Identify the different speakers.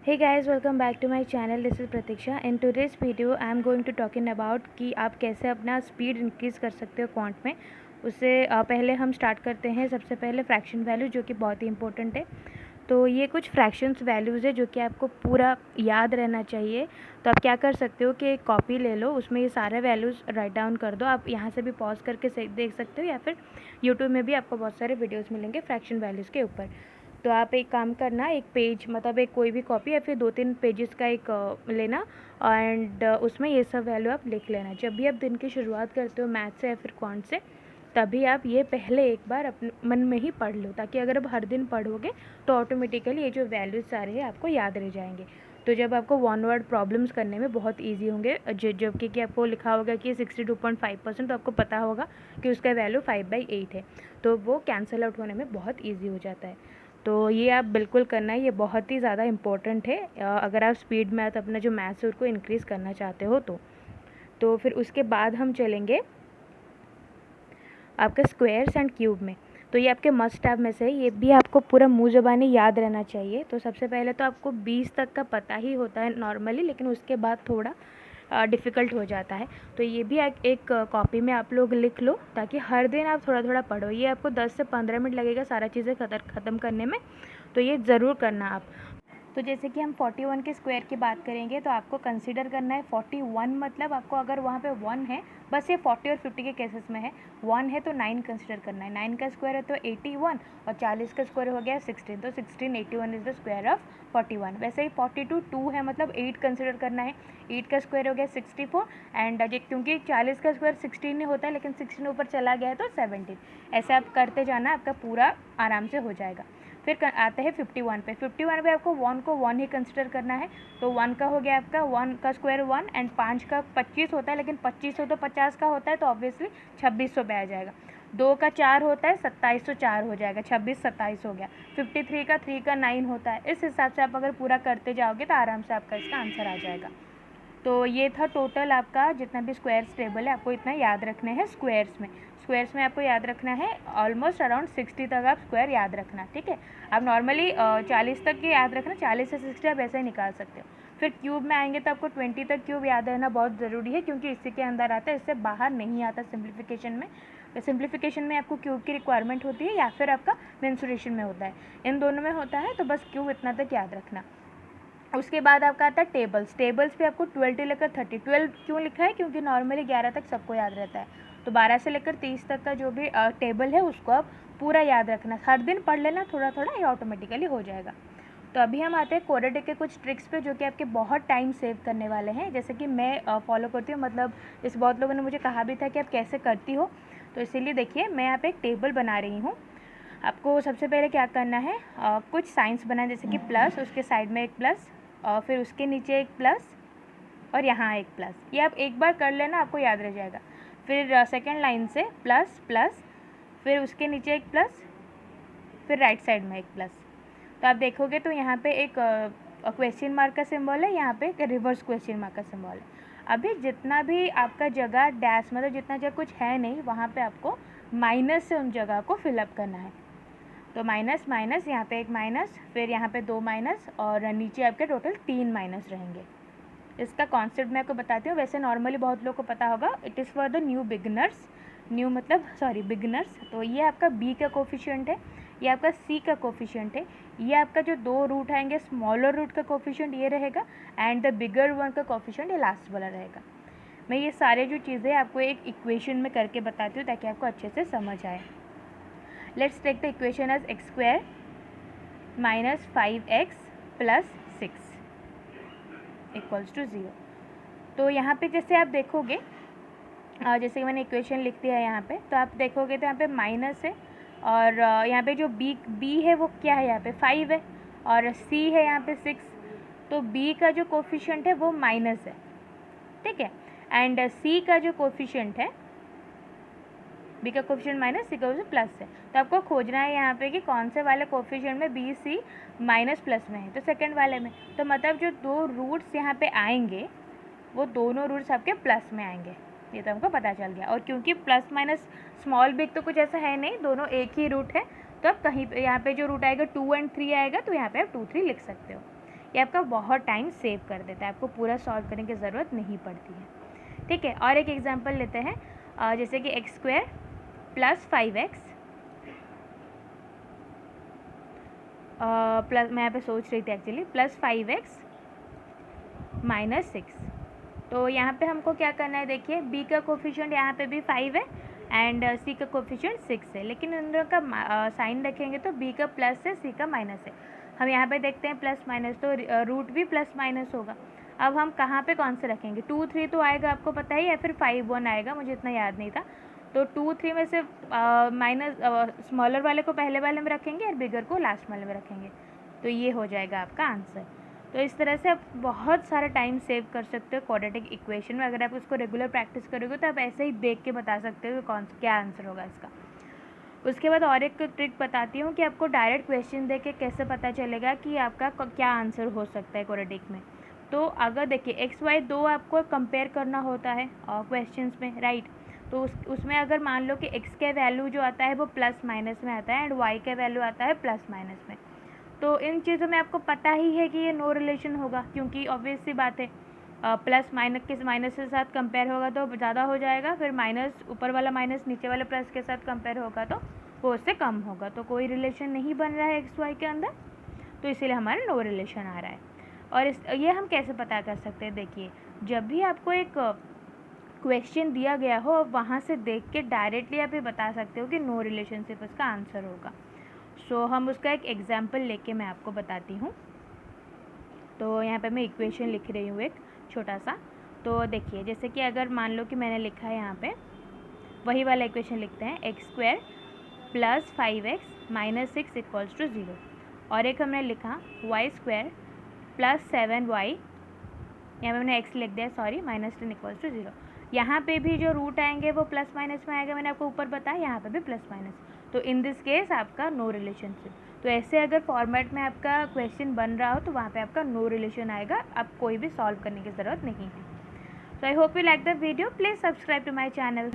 Speaker 1: Hey guys, welcome back to my channel. This is Pratiksha. In today's video, I am going to talking about कि आप कैसे अपना speed increase कर सकते हो क्वांट में। उससे पहले हम स्टार्ट करते हैं। सबसे पहले फ्रैक्शन वैल्यू, जो कि बहुत ही इंपॉर्टेंट है। तो ये कुछ फ्रैक्शंस वैल्यूज़ है जो कि आपको पूरा याद रहना चाहिए। तो आप क्या कर सकते हो कि एक कॉपी ले लो, उसमें ये सारे वैल्यूज़ राइट डाउन कर दो। आप यहाँ से भी पॉज करके देख सकते हो, या फिर यूट्यूब में भी आपको बहुत सारे वीडियोज़ मिलेंगे फ्रैक्शन वैल्यूज़ के ऊपर। तो आप एक काम करना, एक पेज मतलब एक कोई भी कॉपी या फिर 2-3 पेजेस का एक लेना, एंड उसमें ये सब वैल्यू आप लिख लेना। जब भी आप दिन की शुरुआत करते हो मैथ से या फिर क्वांट से, तभी आप ये पहले एक बार अपने मन में ही पढ़ लो, ताकि अगर आप हर दिन पढ़ोगे तो ऑटोमेटिकली ये जो वैल्यूज सारे हैं आपको याद रह जाएंगे। तो जब आपको वन वर्ड प्रॉब्लम्स करने में बहुत ईजी होंगे, जबकि कि आपको लिखा होगा कि 62.5%, तो आपको पता होगा कि उसका वैल्यू 5/8 है, तो वो कैंसिल आउट होने में बहुत ईजी हो जाता है। तो ये आप बिल्कुल करना है, ये बहुत ही ज़्यादा इम्पोर्टेंट है अगर आप स्पीड मैथ अपना जो मैथ्स है उसको इंक्रीज़ करना चाहते हो तो फिर उसके बाद हम चलेंगे आपके स्क्वायर्स एंड क्यूब में। तो ये आपके मस्ट हैव में से है, ये भी आपको पूरा मुँह ज़बानी याद रहना चाहिए। तो सबसे पहले तो आपको 20 तक का पता ही होता है नॉर्मली, लेकिन उसके बाद थोड़ा डिफ़िकल्ट हो जाता है। तो ये भी एक कॉपी में आप लोग लिख लो, ताकि हर दिन आप थोड़ा थोड़ा पढ़ो। ये आपको 10 से 15 मिनट लगेगा सारा चीज़ें ख़त्म करने में, तो ये ज़रूर करना आप। तो जैसे कि हम 41 के स्क्वायर की बात करेंगे, तो आपको कंसीडर करना है 41, मतलब आपको अगर वहाँ पे 1 है, बस ये 40 और 50 के केसेस में है, 1 है तो 9 कंसीडर करना है। 9 का स्क्वायर है तो 81, और 40 का स्क्वायर हो गया 16, तो 16 81 इज़ द स्क्वायर ऑफ 41। वैसे ही 42 2 है, मतलब 8 कंसीडर करना है। 8 का स्क्वायर हो गया 64, एंड क्योंकि 40 का स्क्वायर 16 नहीं होता है, लेकिन 16 ऊपर चला गया है तो 17। ऐसे आप करते जाना, आपका पूरा आराम से हो जाएगा। फिर आते हैं 51 पे। 51 पे आपको 1 को 1 ही कंसिडर करना है। तो 1 का हो गया आपका 1 का स्क्वायर 1, एंड 5 का 25 होता है, लेकिन 2500 तो 50 का होता है, तो ऑब्वियसली 2600 पे आ जाएगा। 2 का 4 होता है, 2704 हो जाएगा, 26 27 हो गया। 53 का 3 का 9 होता है। इस हिसाब से आप अगर पूरा करते जाओगे तो आराम से आपका इसका आंसर आ जाएगा। तो ये था टोटल आपका जितना भी स्क्वायर्स टेबल है, आपको इतना याद रखने हैं स्क्वायर्स में। स्क्वायर्स में आपको याद रखना है ऑलमोस्ट अराउंड 60 तक आप स्क्वायर याद रखना, ठीक है। आप नॉर्मली 40 तक की याद रखना, 40 से 60 आप ऐसे ही निकाल सकते हो। फिर क्यूब में आएंगे तो आपको 20 तक क्यूब याद रहना बहुत ज़रूरी है, क्योंकि इसी के अंदर आता है, इससे बाहर नहीं आता सिंप्लीफिकेशन में। सिंप्लीफिकेशन में आपको क्यूब की रिक्वायरमेंट होती है, या फिर आपका मेंसुरेशन में होता है, इन दोनों में होता है। तो बस क्यूब इतना तक याद रखना। उसके बाद आपका आता है टेबल्स। टेबल्स पे आपको 12 से लेकर 30। 12 क्यों लिखा है? क्योंकि नॉर्मली 11 तक सबको याद रहता है। तो 12 से लेकर 30 तक का जो भी टेबल है उसको आप पूरा याद रखना, हर दिन पढ़ लेना थोड़ा थोड़ा, ये ऑटोमेटिकली हो जाएगा। तो अभी हम आते हैं क्वाड्रेटिक के कुछ ट्रिक्स पे, जो कि आपके बहुत टाइम सेव करने वाले हैं, जैसे कि मैं फॉलो करती हूँ। मतलब इस बहुत लोगों ने मुझे कहा भी था कि आप कैसे करती हो, तो इसीलिए देखिए मैं यहाँ पे एक टेबल बना रही हूँ। आपको सबसे पहले क्या करना है, कुछ साइंस बनाए, जैसे कि प्लस, उसके साइड में एक प्लस, और फिर उसके नीचे एक प्लस, और यहाँ एक प्लस। ये आप एक बार कर लेना, आपको याद रह जाएगा। फिर सेकंड लाइन से प्लस प्लस, फिर उसके नीचे एक प्लस, फिर राइट साइड में एक प्लस। तो आप देखोगे तो यहाँ पे एक क्वेश्चन मार्क का सिंबल है, यहाँ पे एक रिवर्स क्वेश्चन मार्क का सिंबल है। अभी जितना भी आपका जगह डैश, मतलब जितना जगह कुछ है नहीं, वहाँ पे आपको माइनस से उन जगह को फिलअप करना है। तो माइनस माइनस, यहाँ पे एक माइनस, फिर यहाँ पे 2 माइनस, और नीचे आपके टोटल 3 माइनस रहेंगे। इसका कॉन्सेप्ट मैं आपको बताती हूँ। वैसे नॉर्मली बहुत लोगों को पता होगा, it is for the new beginners, new मतलब सॉरी बिगनर्स। तो ये आपका बी का कोफिशिएंट है, ये आपका सी का कोफिशिएंट है, ये आपका जो 2 रूट आएंगे स्मॉलर रूट का कोफिशिएंट ये रहेगा, एंड द बिगर वन का कोफिशिएंट ये लास्ट वाला रहेगा। मैं ये सारे जो चीज़ें आपको एक इक्वेशन में करके बताती हूँ, ताकि आपको अच्छे से समझ आए। Let's take the equation as x square minus 5x plus 6 equals to 0। तो यहाँ पे जैसे आप देखोगे, जैसे कि मैंने इक्वेशन लिख दिया है यहाँ पे, तो आप देखोगे तो यहाँ पे माइनस है, और यहाँ पे जो बी है वो क्या है, यहाँ पे 5 है, और सी है यहाँ पे 6। तो बी का जो कोफिशिएंट है वो माइनस है, ठीक है, एंड सी का जो कोफिशिएंट है, बी का कोफिशिएंट माइनस, सी का कोफिशिएंट प्लस है। तो आपको खोजना है यहाँ पे कि कौन से वाले कोफिशिएंट में बी सी माइनस प्लस में है, तो सेकंड वाले में। तो मतलब जो 2 रूट्स यहाँ पे आएंगे वो दोनों रूट्स आपके प्लस में आएंगे, ये तो हमको पता चल गया। और क्योंकि प्लस माइनस स्मॉल बिग तो कुछ ऐसा है नहीं, दोनों एक ही रूट है, तो आप कहीं पे यहाँ पे जो रूट आएगा 2 और 3 आएगा, तो यहाँ पे आप 2 3 लिख सकते हो। ये आपका बहुत टाइम सेव कर देता है, आपको पूरा सॉल्व करने की ज़रूरत नहीं पड़ती है। ठीक है, और एक एग्जांपल लेते हैं, जैसे कि x square plus 5x plus, मैं यहाँ पे सोच रही थी एक्चुअली, प्लस 5x माइनस 6। तो यहाँ पे हमको क्या करना है, देखिए b का कोफिशिएंट यहाँ पे भी 5 है एंड c का कोफिशिएंट 6 है, लेकिन इन दोनों का साइन रखेंगे तो b का प्लस है, c का माइनस है। हम यहाँ पे देखते हैं प्लस माइनस, तो रूट भी प्लस माइनस होगा। अब हम कहाँ पे कौन से रखेंगे, 2 3 तो आएगा आपको पता ही, या फिर 5 1 आएगा, मुझे इतना याद नहीं था। तो 2 3 में से माइनस स्मॉलर वाले को पहले वाले में रखेंगे और बिगर को लास्ट वाले में रखेंगे, तो ये हो जाएगा आपका आंसर। तो इस तरह से आप बहुत सारा टाइम सेव कर सकते हो क्वाड्रेटिक इक्वेशन में। अगर आप उसको रेगुलर प्रैक्टिस करोगे तो आप ऐसे ही देख के बता सकते हो कि क्या आंसर होगा इसका। उसके बाद और एक ट्रिक बताती हूँ कि आपको डायरेक्ट क्वेश्चन देख के कैसे पता चलेगा कि आपका क्या आंसर हो सकता है क्वाड्रेटिक में। तो अगर देखिए एक्स वाई दो आपको कंपेयर करना होता है क्वेश्चंस में, राइट। तो उसमें अगर मान लो कि एक्स का वैल्यू जो आता है वो प्लस माइनस में आता है एंड वाई का वैल्यू आता है प्लस माइनस में, तो इन चीज़ों में आपको पता ही है कि ये नो रिलेशन होगा, क्योंकि ऑब्वियस सी बात है प्लस माइनस के माइनस के साथ कंपेयर होगा तो ज़्यादा हो जाएगा, फिर माइनस ऊपर वाला माइनस नीचे वाले प्लस के साथ कंपेयर होगा तो वो उससे कम होगा, तो कोई रिलेशन नहीं बन रहा है एक्स वाई के अंदर, तो इसीलिए हमारा नो रिलेशन आ रहा है। और ये हम कैसे पता कर सकते हैं, देखिए जब भी आपको एक क्वेश्चन दिया गया हो वहाँ से देख के डायरेक्टली आप ये बता सकते हो कि नो रिलेशनशिप उसका आंसर होगा। सो हम उसका एक एग्जाम्पल लेके मैं आपको बताती हूँ। तो यहाँ पे मैं इक्वेशन लिख रही हूँ एक छोटा सा। तो देखिए जैसे कि अगर मान लो कि मैंने लिखा है यहाँ पे वही वाला इक्वेशन लिखते हैं, x square plus 5x minus 6 equals to 0, और एक हमने लिखा वाई स्क्वायर प्लस 7y, यहाँ पे मैंने x लिख दिया सॉरी, माइनस 10 इक्वल्स टू 0। यहाँ पे भी जो रूट आएंगे वो प्लस माइनस में आएगा, मैंने आपको ऊपर बताया, यहाँ पे भी प्लस माइनस, तो इन दिस केस आपका नो रिलेशनशिप। तो ऐसे अगर फॉर्मेट में आपका क्वेश्चन बन रहा हो तो वहाँ पे आपका नो रिलेशन आएगा, आप कोई भी सॉल्व करने की ज़रूरत नहीं है। So I hope you like the video, please subscribe to my channel.